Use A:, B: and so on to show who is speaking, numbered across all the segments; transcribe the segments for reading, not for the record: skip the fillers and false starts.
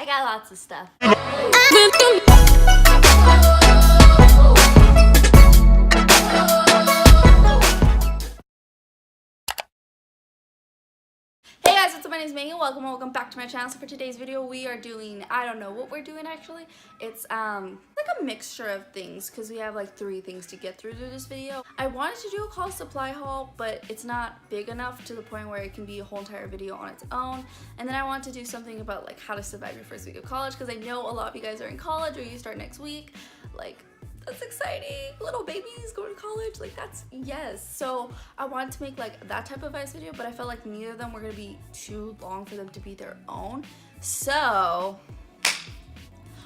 A: I got lots of stuff. Hey guys, what's up? My name is Megan. Welcome back to my channel. So for today's video, we are doing, I don't know what we're doing actually. It's like a mixture of things because we have like 3 things to get through this video. I wanted to do a college supply haul, but it's not big enough to the point where it can be a whole entire video on its own. And then I want to do something about like how to survive your first week of college because I know a lot of you guys are in college or you start next week. Like, that's exciting. Little babies going to college, like that's yes. So I wanted to make like that type of advice video, but I felt like neither of them were gonna be too long for them to be their own. So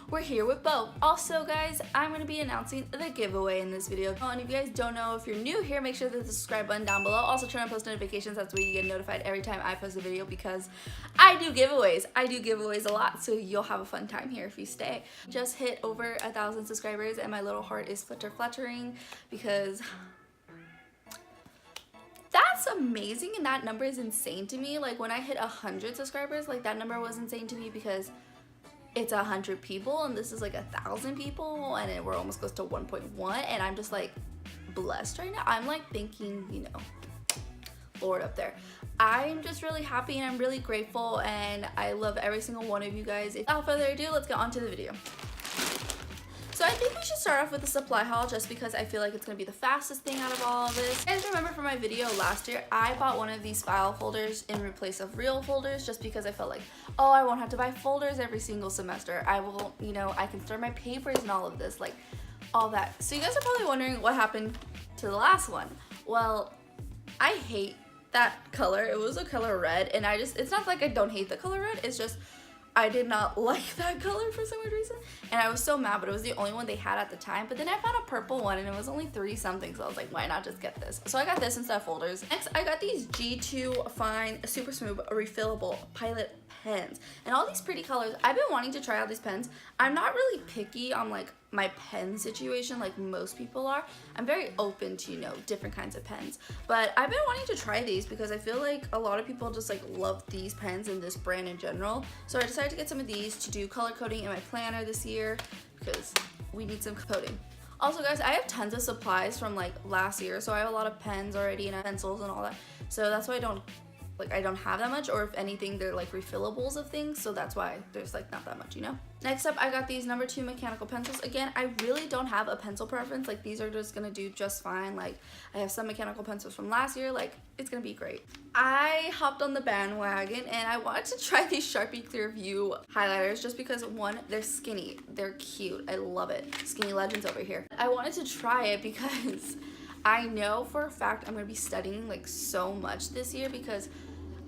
A: we're here with both. Also guys, I'm going to be announcing the giveaway in this video. And if you guys don't know, if you're new here, make sure to hit the subscribe button down below. Also turn on post notifications, that's where you get notified every time I post a video because I do giveaways. I do giveaways a lot, so you'll have a fun time here if you stay. Just hit over 1,000 subscribers and my little heart is fluttering because that's amazing and that number is insane to me. Like when I hit 100 subscribers, like that number was insane to me because it's 100 people and this is like 1,000 people and we're almost close to 1.1 and I'm just like blessed right now. I'm like thinking, you know, Lord up there. I'm just really happy and I'm really grateful and I love every single one of you guys. Without further ado, let's get on to the video. So I think we should start off with the supply haul just because I feel like it's going to be the fastest thing out of all of this. You guys remember from my video last year, I bought one of these file folders in replace of real folders just because I felt like, oh, I won't have to buy folders every single semester. I will, you know, I can store my papers and all of this, like all that. So you guys are probably wondering what happened to the last one. Well, I hate that color. It was a color red and it's not like I don't hate the color red, it's just I did not like that color for some weird reason and I was so mad, but it was the only one they had at the time. But then I found a purple one and it was only 3 something, so I was like, why not just get this? So I got this instead of folders. Next I got these G2 Fine Super Smooth Refillable Pilot pens and all these pretty colors. I've been wanting to try out these pens. I'm not really picky on like my pen situation like most people are. I'm very open to, you know, different kinds of pens, but I've been wanting to try these because I feel like a lot of people just like love these pens and this brand in general. So I decided to get some of these to do color coding in my planner this year because we need some coding. Also guys, I have tons of supplies from like last year, so I have a lot of pens already and pencils and all that, so that's why I don't have that much, or if anything they're like refillables of things, so that's why there's like not that much, you know. Next up I got these number 2 mechanical pencils. Again, I really don't have a pencil preference, like these are just gonna do just fine. Like I have some mechanical pencils from last year, like it's gonna be great. I hopped on the bandwagon and I wanted to try these Sharpie Clearview highlighters just because one, they're skinny, they're cute, I love it. Skinny Legends over here. I wanted to try it because I know for a fact I'm gonna be studying like so much this year because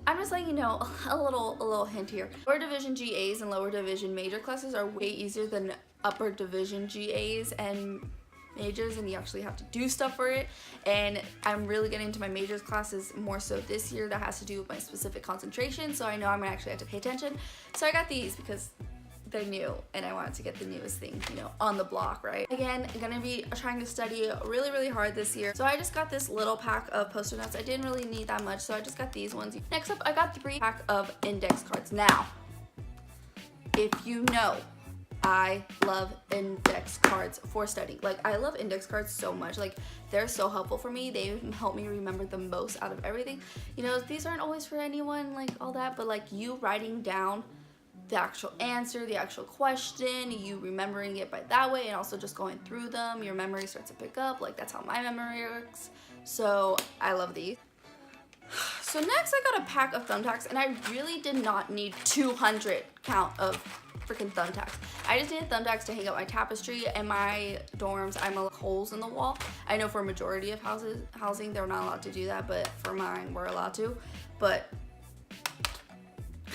A: I'm just letting you know a little hint here. Lower division GAs and lower division major classes are way easier than upper division GAs and majors, and you actually have to do stuff for it. And I'm really getting into my majors classes more so this year. That has to do with my specific concentration, so I know I'm gonna actually have to pay attention. So I got these because they're new and I wanted to get the newest thing, you know, on the block, right? Again, I'm gonna be trying to study really hard this year, so I just got this little pack of post-it notes. I didn't really need that much, so I just got these ones. Next up I got 3 pack of index cards. Now if you know, I love index cards for studying. Like I love index cards so much, like they're so helpful for me. They help me remember the most out of everything. You know, these aren't always for anyone like all that, but like you writing down the actual answer, the actual question, you remembering it by that way, and also just going through them, your memory starts to pick up. Like that's how my memory works. So I love these. So next I got a pack of thumbtacks and I really did not need 200 count of freaking thumbtacks. I just needed thumbtacks to hang up my tapestry. And my dorms, I'm a holes in the wall. I know for a majority of housing they're not allowed to do that, but for mine we're allowed to. But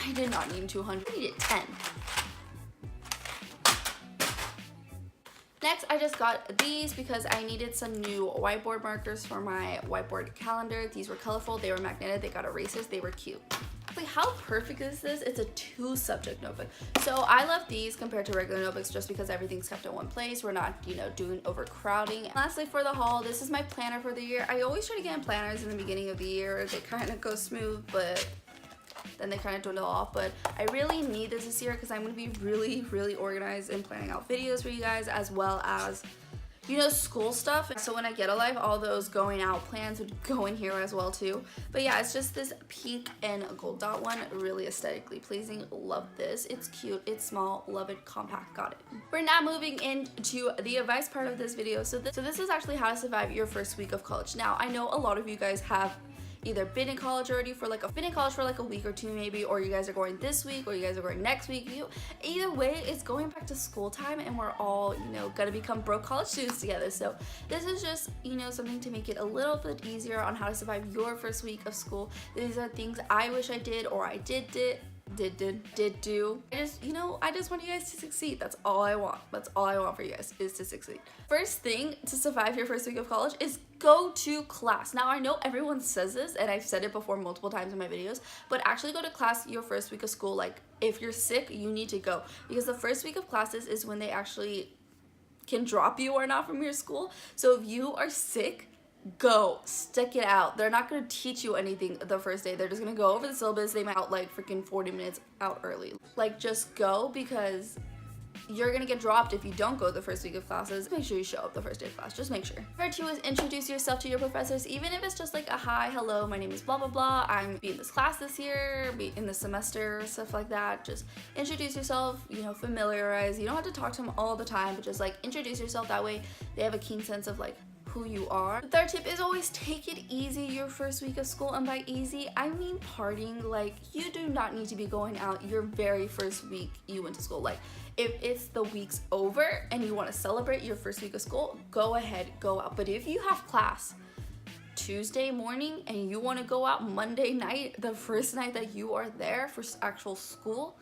A: I did not need 200, I needed 10. Next, I just got these because I needed some new whiteboard markers for my whiteboard calendar. These were colorful, they were magnetic, they got erasers, they were cute. Like, how perfect is this? It's a 2-subject notebook. So I love these compared to regular notebooks just because everything's kept in one place. We're not, you know, doing overcrowding. And lastly, for the haul, this is my planner for the year. I always try to get in planners in the beginning of the year. They kind of go smooth, but then they kind of dwindle off. But I really need this year because I'm going to be really organized and planning out videos for you guys, as well as, you know, school stuff. So when I get a life, all those going out plans would go in here as well too. But yeah, it's just this pink and gold dot one, really aesthetically pleasing. Love this. It's cute, it's small, love it, compact, got it. We're now moving into the advice part of this video. So this is actually how to survive your first week of college. Now, I know a lot of you guys have either been in college already for like a week or two maybe, or you guys are going this week, or you guys are going next week. Either way, it's going back to school time, and we're all, you know, gonna become broke college students together. So this is just, you know, something to make it a little bit easier on how to survive your first week of school. These are things I wish I did, or I did do. I just want you guys to succeed. That's all I want. That's all I want for you guys, is to succeed. First thing to survive your first week of college is go to class. Now, I know everyone says this, and I've said it before multiple times in my videos, but actually go to class your first week of school. Like, if you're sick, you need to go, because the first week of classes is when they actually can drop you or not from your school. So if you are sick, go, stick it out. They're not going to teach you anything the first day. They're just going to go over the syllabus. They might out like freaking 40 minutes out early. Like, just go, because you're going to get dropped if you don't go the first week of classes. Make sure you show up the first day of class. Just make sure. Number 2 is introduce yourself to your professors, even if it's just like a hi, hello, my name is blah blah blah, I'm in this class this year, be in this semester, stuff like that. Just introduce yourself, you know, familiarize. You don't have to talk to them all the time, but just like introduce yourself. That way they have a keen sense of like who you are. The third tip is always take it easy your first week of school, and by easy I mean partying. Like, you do not need to be going out your very first week you went to school. Like, if it's the week's over and you want to celebrate your first week of school, go ahead, go out. But if you have class Tuesday morning and you want to go out Monday night, the first night that you are there for actual school,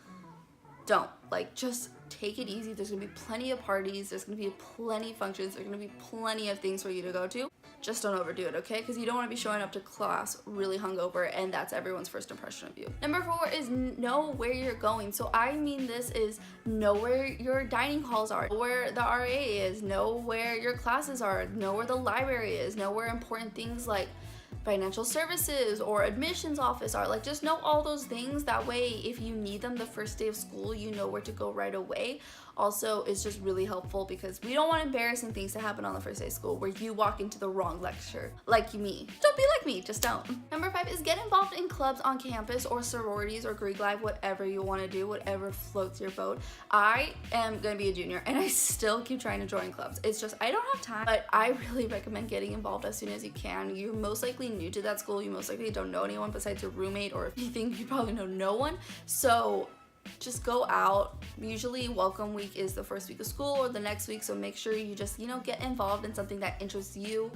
A: don't. Like, just take it easy. There's gonna be plenty of parties, there's gonna be plenty of functions, there's gonna be plenty of things for you to go to. Just don't overdo it, okay? Because you don't want to be showing up to class really hungover, and that's everyone's first impression of you. Number 4 is know where you're going. So I mean, this is know where your dining halls are, know where the RA is, know where your classes are, know where the library is, know where important things like financial services or admissions office are. Like, just know all those things. That way, if you need them the first day of school, you know where to go right away. Also, it's just really helpful because we don't want embarrassing things to happen on the first day of school where you walk into the wrong lecture, like me. Don't be like me, just don't. Number 5 is get involved in clubs on campus, or sororities, or Greek life, whatever you want to do, whatever floats your boat. I am gonna be a junior and I still keep trying to join clubs. It's just I don't have time, but I really recommend getting involved as soon as you can. You're most likely new to that school. You most likely don't know anyone besides your roommate, or if you think you probably know no one. So just go out. Usually welcome week is the first week of school or the next week, so make sure you just, you know, get involved in something that interests you,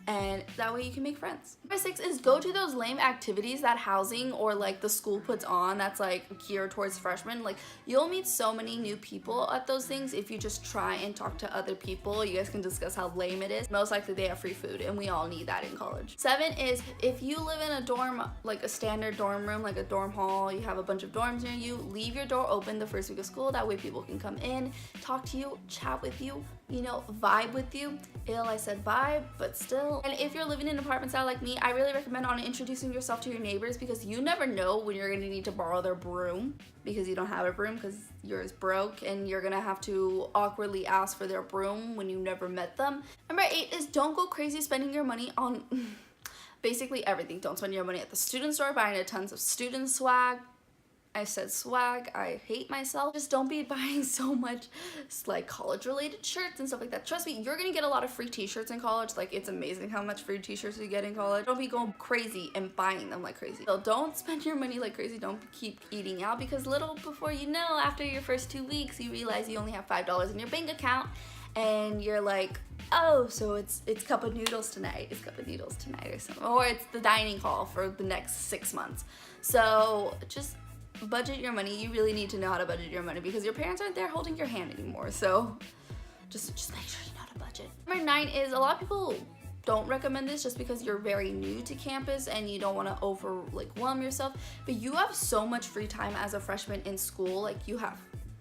A: and that way you can make friends. Number 6 is go to those lame activities that housing or like the school puts on that's like geared towards freshmen. Like, you'll meet so many new people at those things if you just try and talk to other people. You guys can discuss how lame it is. Most likely they have free food, and we all need that in college. 7 is if you live in a dorm, like a standard dorm room, like a dorm hall, you have a bunch of dorms near you, leave your door open the first week of school. That way people can come in, talk to you, chat with you, you know, vibe with you. I said vibe, but still. And if you're living in an apartment style like me, I really recommend on introducing yourself to your neighbors, because you never know when you're gonna need to borrow their broom because you don't have a broom because yours broke, and you're gonna have to awkwardly ask for their broom when you never met them. Number 8 is don't go crazy spending your money on basically everything. Don't spend your money at the student store buying a tons of student swag. I said swag, I hate myself. Just don't be buying so much like college related shirts and stuff like that. Trust me, you're gonna get a lot of free t-shirts in college. Like, it's amazing how much free t-shirts you get in college. Don't be going crazy and buying them like crazy. So don't spend your money like crazy. Don't keep eating out, because little before you know, after your first 2 weeks, you realize you only have $5 in your bank account, and you're like, oh, so it's cup of noodles tonight. It's cup of noodles tonight or something. Or it's the dining hall for the next 6 months. So just budget your money. You really need to know how to budget your money, because your parents aren't there holding your hand anymore. So just make sure you know how to budget. Number 9 is a lot of people don't recommend this just because you're very new to campus and you don't want to overwhelm yourself, but you have so much free time as a freshman in school. Like, you have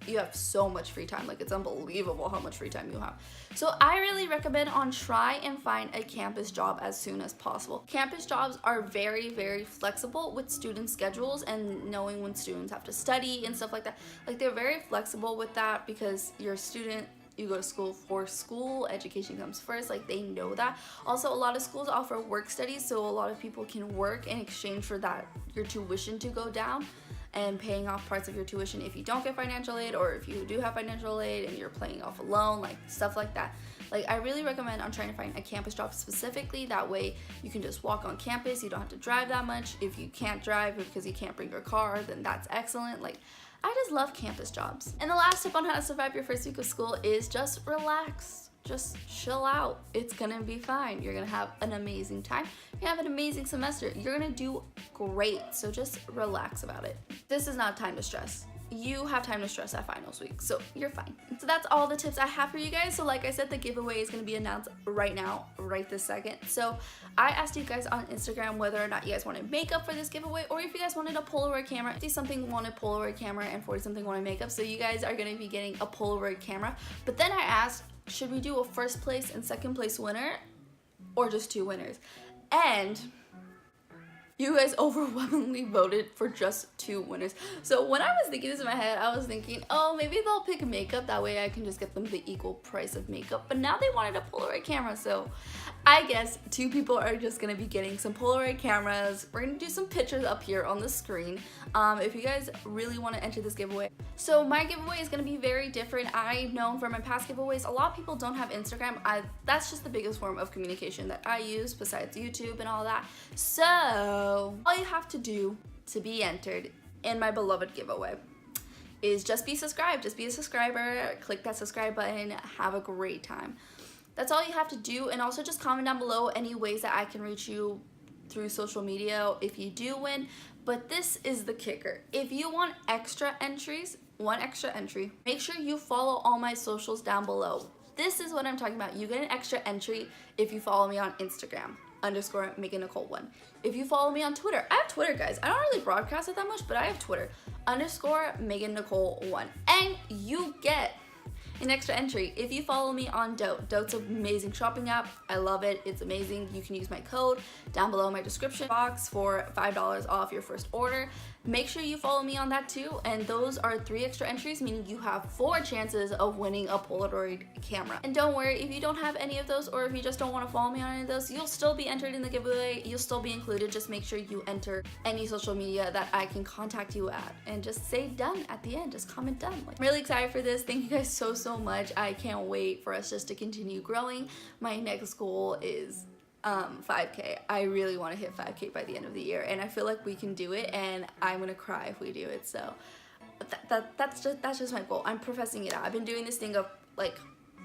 A: you have so much free time. Like, it's unbelievable how much free time you have. So I really recommend on try and find a campus job as soon as possible. Campus jobs are very, very flexible with student schedules and knowing when students have to study and stuff like that. Like, they're very flexible with that because you're a student, you go to school for school, education comes first, like they know that. Also, a lot of schools offer work studies, so a lot of people can work in exchange for that, your tuition to go down and paying off parts of your tuition if you don't get financial aid, or if you do have financial aid and you're paying off a loan, like stuff like that. Like, I really recommend on trying to find a campus job specifically. That way you can just walk on campus, you don't have to drive that much. If you can't drive because you can't bring your car, then that's excellent. Like, I just love campus jobs. And the last tip on how to survive your first week of school is just relax. Just chill out. It's gonna be fine. You're gonna have an amazing time. You're gonna have an amazing semester. You're gonna do great. So just relax about it. This is not time to stress. You have time to stress at finals week, so you're fine. So that's all the tips I have for you guys. So like I said, the giveaway is going to be announced right now, right this second. So I asked you guys on Instagram whether or not you guys wanted makeup for this giveaway, or if you guys wanted a Polaroid camera. 50-something wanted Polaroid camera and 40-something wanted makeup, so you guys are going to be getting a Polaroid camera. But then I asked, should we do a first place and second place winner, or just 2 winners? And you guys overwhelmingly voted for just 2 winners. So when I was thinking this in my head, I was thinking, oh, maybe they'll pick makeup. That way I can just get them the equal price of makeup. But now they wanted a Polaroid camera. So I guess 2 people are just going to be getting some Polaroid cameras. We're going to do some pictures up here on the screen if you guys really want to enter this giveaway. So my giveaway is going to be very different. I've known from my past giveaways, a lot of people don't have Instagram. That's just the biggest form of communication that I use besides YouTube and all that. So all you have to do to be entered in my beloved giveaway is just be subscribed. Just be a subscriber, click that subscribe button, have a great time. That's all you have to do. And also just comment down below any ways that I can reach you through social media if you do win. But this is the kicker. If you want extra entries, 1 extra entry, make sure you follow all my socials down below. This is what I'm talking about. You get an extra entry if you follow me on Instagram, _MeganNicole1. If you follow me on Twitter, I have Twitter, guys. I don't really broadcast it that much, but I have Twitter, _MeganNicole1. And you get an extra entry if you follow me on Dote. Dote's an amazing shopping app. I love it. It's amazing. You can use my code down below in my description box for $5 off your first order. Make sure you follow me on that too. And those are 3 extra entries, meaning you have 4 chances of winning a Polaroid camera. And don't worry, if you don't have any of those, or if you just don't want to follow me on any of those, you'll still be entered in the giveaway. You'll still be included. Just make sure you enter any social media that I can contact you at, and just say done at the end. Just comment done. I'm really excited for this. Thank you guys so much. I can't wait for us just to continue growing. My next goal is 5K. I really want to hit 5K by the end of the year, and I feel like we can do it, and I'm gonna cry if we do it. So that's just my goal. I'm professing it out. I've been doing this thing of like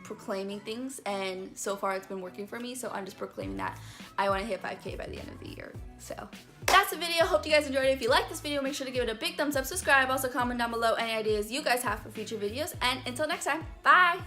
A: proclaiming things, and so far it's been working for me, so I'm just proclaiming that I want to hit 5K by the end of the year. So that's the video. Hope you guys enjoyed it. If you like this video, make sure to give it a big thumbs up, subscribe, also comment down below any ideas you guys have for future videos, and until next time, bye!